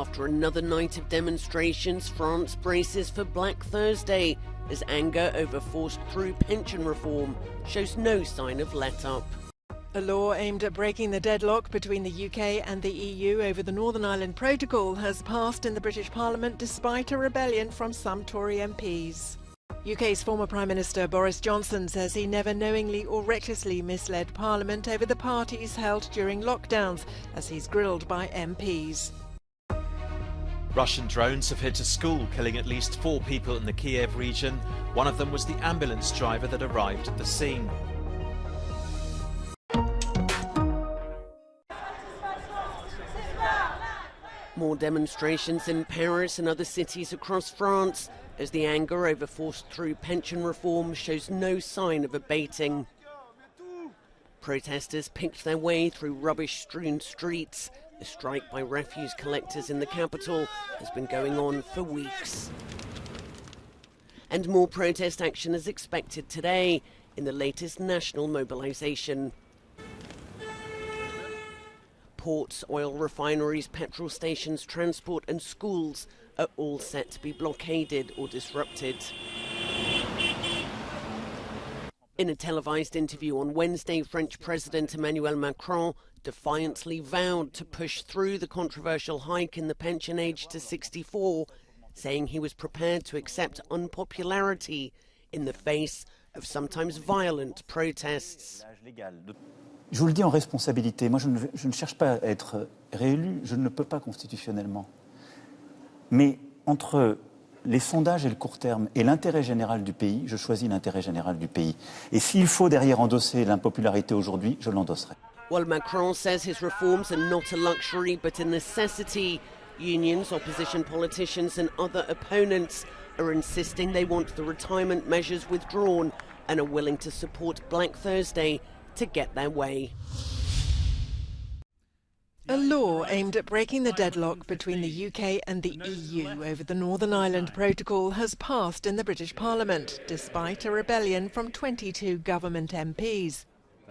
After another night of demonstrations, France braces for Black Thursday as anger over forced-through pension reform shows no sign of let-up. A law aimed at breaking the deadlock between the UK and the EU over the Northern Ireland Protocol has passed in the British Parliament despite a rebellion from some Tory MPs. UK's former Prime Minister Boris Johnson says he never knowingly or recklessly misled Parliament over the parties held during lockdowns, as he's grilled by MPs. Russian drones have hit a school, killing at least 4 people in the Kiev region. One of them was the ambulance driver that arrived at the scene. More demonstrations in Paris and other cities across France as the anger over forced-through pension reform shows no sign of abating. Protesters picked their way through rubbish-strewn streets. The strike by refuse collectors in the capital has been going on for weeks. And more protest action is expected today in the latest national mobilisation. Ports, oil refineries, petrol stations, transport and schools are all set to be blockaded or disrupted. In a televised interview on Wednesday, French President Emmanuel Macron defiantly vowed to push through the controversial hike in the pension age to 64, saying he was prepared to accept unpopularity in the face of sometimes violent protests. Je vous le dis en responsabilité, moi je ne cherche pas à être réélu, je ne le peux pas constitutionnellement. Mais entre les sondages et le court terme et l'intérêt général du pays, je choisis l'intérêt général du pays. Et s'il faut derrière endosser l'impopularité aujourd'hui, je l'endosserai. While Macron says his reforms are not a luxury but a necessity, unions, opposition politicians and other opponents are insisting they want the retirement measures withdrawn and are willing to support Black Thursday to get their way. A law aimed at breaking the deadlock between the UK and the EU over the Northern Ireland Protocol has passed in the British Parliament, despite a rebellion from 22 government MPs.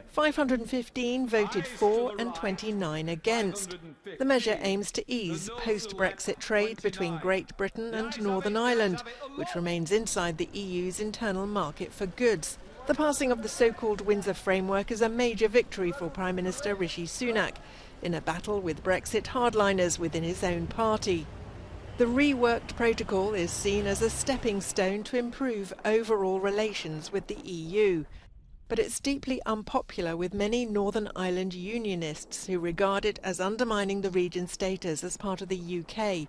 515 voted for and 29 against. The measure aims to ease post-Brexit trade between Great Britain and Northern Ireland, which remains inside the EU's internal market for goods. The passing of the so-called Windsor Framework is a major victory for Prime Minister Rishi Sunak, in a battle with Brexit hardliners within his own party. The reworked protocol is seen as a stepping stone to improve overall relations with the EU. But it's deeply unpopular with many Northern Ireland unionists who regard it as undermining the region's status as part of the UK.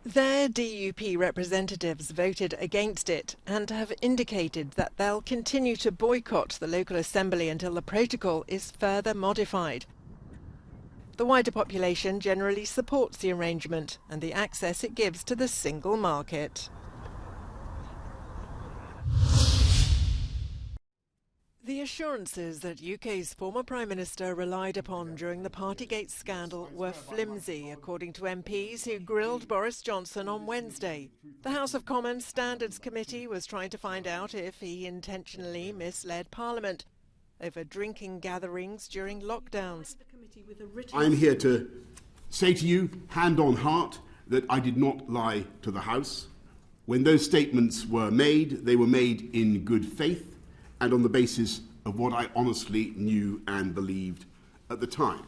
Their DUP representatives voted against it and have indicated that they'll continue to boycott the local assembly until the protocol is further modified. The wider population generally supports the arrangement and the access it gives to the single market. The assurances that UK's former Prime Minister relied upon during the Partygate scandal were flimsy, according to MPs who grilled Boris Johnson on Wednesday. The House of Commons Standards Committee was trying to find out if he intentionally misled Parliament over drinking gatherings during lockdowns. I'm here to say to you, hand on heart, that I did not lie to the House. When those statements were made, they were made in good faith and on the basis of what I honestly knew and believed at the time.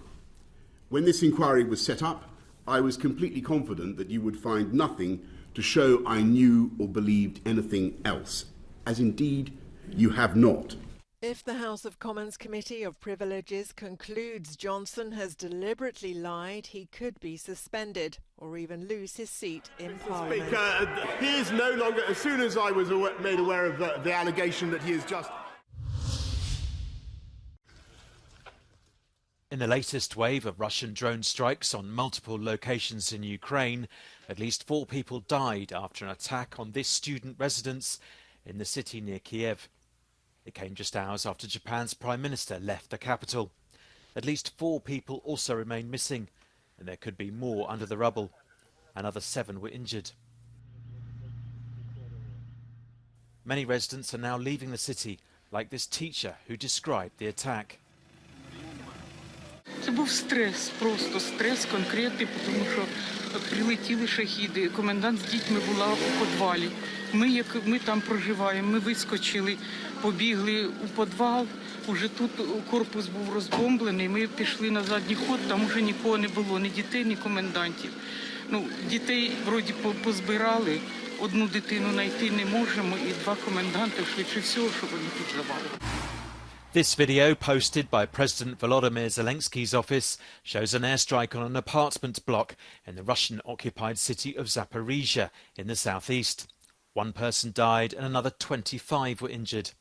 When this inquiry was set up, I was completely confident that you would find nothing to show I knew or believed anything else, as indeed you have not. If the House of Commons Committee of Privileges concludes Johnson has deliberately lied, he could be suspended or even lose his seat in Parliament. He is no longer, as soon as I was made aware of the allegation that he is just... In the latest wave of Russian drone strikes on multiple locations in Ukraine, at least 4 people died after an attack on this student residence in the city near Kiev. It came just hours after Japan's Prime Minister left the capital. At least 4 people also remain missing, and there could be more under the rubble. Another 7 were injured. Many residents are now leaving the city, like this teacher who described the attack. Це був стрес, просто стрес конкретний, тому що прилетіли шахіди. Комендант з дітьми була у підвалі. Ми там проживаємо, ми вискочили, побігли у підвал. Уже тут корпус був розбомблений, ми пішли на задній ход, там уже нікого не було, ні дітей, ні комендантів. Дітей вроді позбирали, одну дитину знайти не можемо, і 2 коменданти, швидше всього, що вони тут завалили. This video, posted by President Volodymyr Zelensky's office, shows an airstrike on an apartment block in the Russian-occupied city of Zaporizhia in the southeast. 1 person died and another 25 were injured.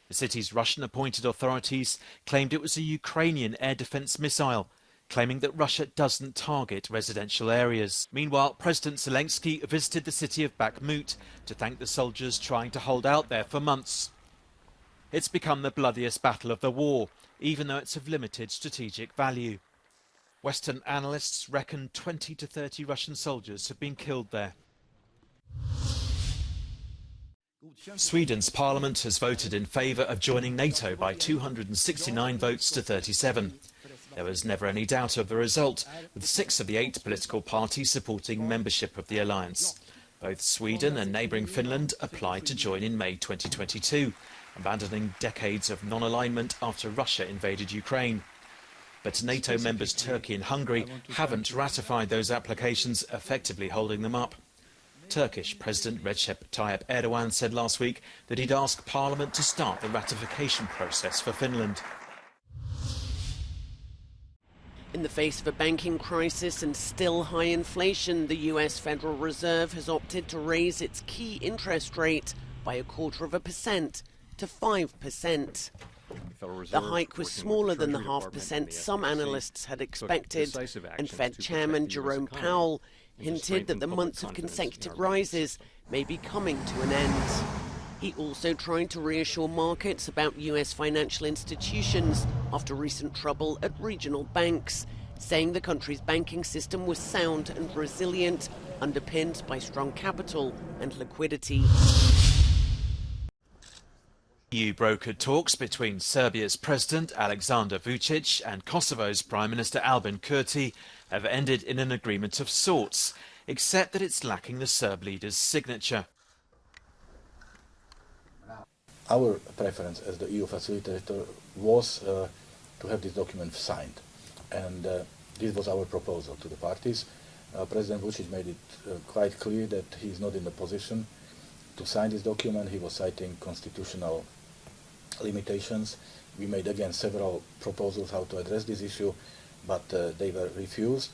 The city's Russian-appointed authorities claimed it was a Ukrainian air defence missile, claiming that Russia doesn't target residential areas. Meanwhile, President Zelensky visited the city of Bakhmut to thank the soldiers trying to hold out there for months. It's become the bloodiest battle of the war, even though it's of limited strategic value. Western analysts reckon 20 to 30 Russian soldiers have been killed there. Sweden's parliament has voted in favour of joining NATO by 269 votes to 37. There was never any doubt of the result, with 6 of the 8 political parties supporting membership of the alliance. Both Sweden and neighbouring Finland applied to join in May 2022, abandoning decades of non-alignment after Russia invaded Ukraine. But NATO members Turkey and Hungary haven't ratified those applications, effectively holding them up. Turkish President Recep Tayyip Erdogan said last week that he'd ask Parliament to start the ratification process for Finland. In the face of a banking crisis and still high inflation, the US Federal Reserve has opted to raise its key interest rate by 0.25% to 5%. The hike was smaller than the 0.5% some analysts had expected, and Fed Chairman Jerome Powell hinted that the months of consecutive rises may be coming to an end. He also tried to reassure markets about US financial institutions after recent trouble at regional banks, saying the country's banking system was sound and resilient, underpinned by strong capital and liquidity. EU brokered talks between Serbia's President Aleksandar Vučić and Kosovo's Prime Minister Albin Kurti have ended in an agreement of sorts, except that it's lacking the Serb leader's signature. Our preference as the EU facilitator was to have this document signed, and this was our proposal to the parties. President Vučić made it quite clear that he is not in the position to sign this document. He was citing constitutional limitations. We made again several proposals how to address this issue, but they were refused.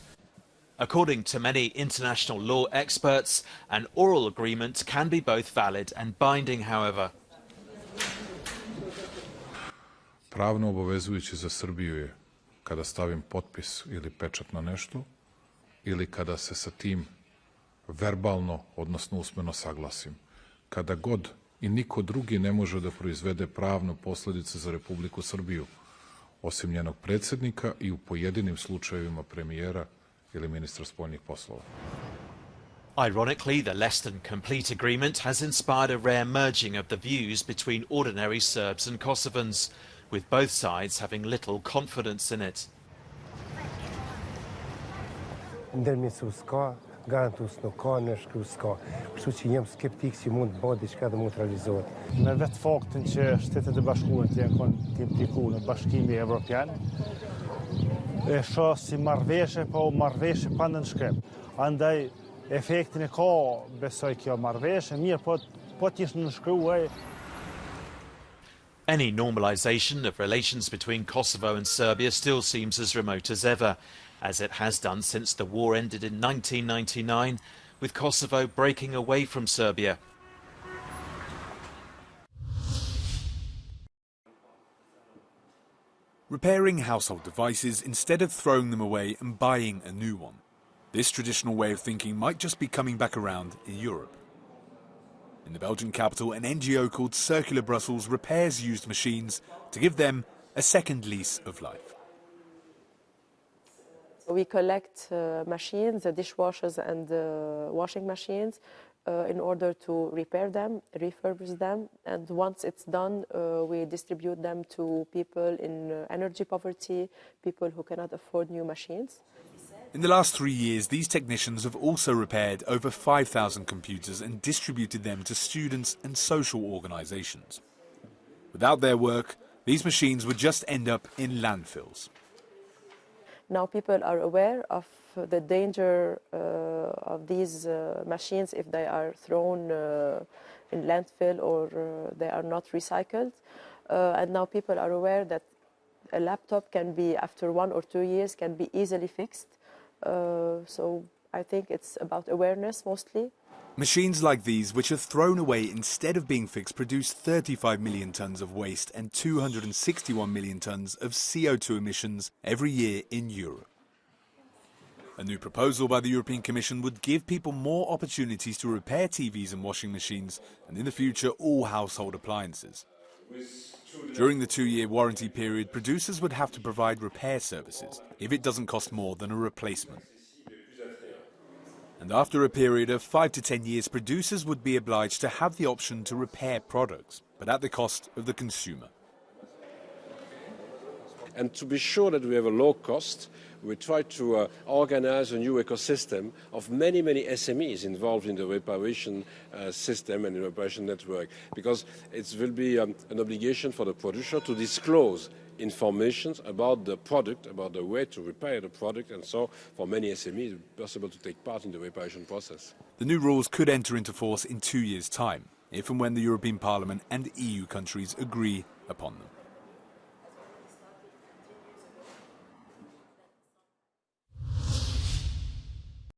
According to many international law experts, an oral agreement can be both valid and binding, however. Pravno obavezujući za Srbiju je kada stavim potpis ili pečat na nešto ili kada se sa tim verbalno, odnosno usmeno saglasim. Kada god i niko drugi ne može da proizvede pravnu posljedice za Republiku Srbiju, osim njenog predsjednika i u pojedinim slučajevima premijera ili ministra spoljnih poslova. Ironically, the less than complete agreement has inspired a rare merging of the views between ordinary Serbs and Kosovans, with both sides having little confidence in it. Me vetë faktin që Shtetet e Bashkuara janë të implikuar në Bashkimin Evropian, e shoh si marrëveshje, po marrëveshje pa nënshkrim. Andaj efektin e ka, besoj kjo marrëveshje, mirë po t'ishte nënshkruar. Any normalisation of relations between Kosovo and Serbia still seems as remote as ever, as it has done since the war ended in 1999, with Kosovo breaking away from Serbia. Repairing household devices instead of throwing them away and buying a new one. This traditional way of thinking might just be coming back around in Europe. In the Belgian capital, an NGO called Circular Brussels repairs used machines to give them a second lease of life. We collect machines, dishwashers and washing machines, in order to repair them, refurbish them, and once it's done, we distribute them to people in energy poverty, people who cannot afford new machines. In the last 3 years, these technicians have also repaired over 5,000 computers and distributed them to students and social organisations. Without their work, these machines would just end up in landfills. Now people are aware of the danger of these machines if they are thrown in landfill or they are not recycled. And now people are aware that a laptop can be, after 1 or 2 years, can be easily fixed. So I think it's about awareness mostly. Machines like these, which are thrown away instead of being fixed, produce 35 million tonnes of waste and 261 million tonnes of CO2 emissions every year in Europe. A new proposal by the European Commission would give people more opportunities to repair TVs and washing machines, and in the future all household appliances. During the 2-year warranty period, producers would have to provide repair services if it doesn't cost more than a replacement. And after a period of 5 to 10 years, producers would be obliged to have the option to repair products, but at the cost of the consumer. And to be sure that we have a low cost, we try to organize a new ecosystem of many SMEs involved in the reparation system and the reparation network, because it will be an obligation for the producer to disclose information about the product, about the way to repair the product, and so for many SMEs it's possible to take part in the reparation process. The new rules could enter into force in 2 years' time, if and when the European Parliament and EU countries agree upon them.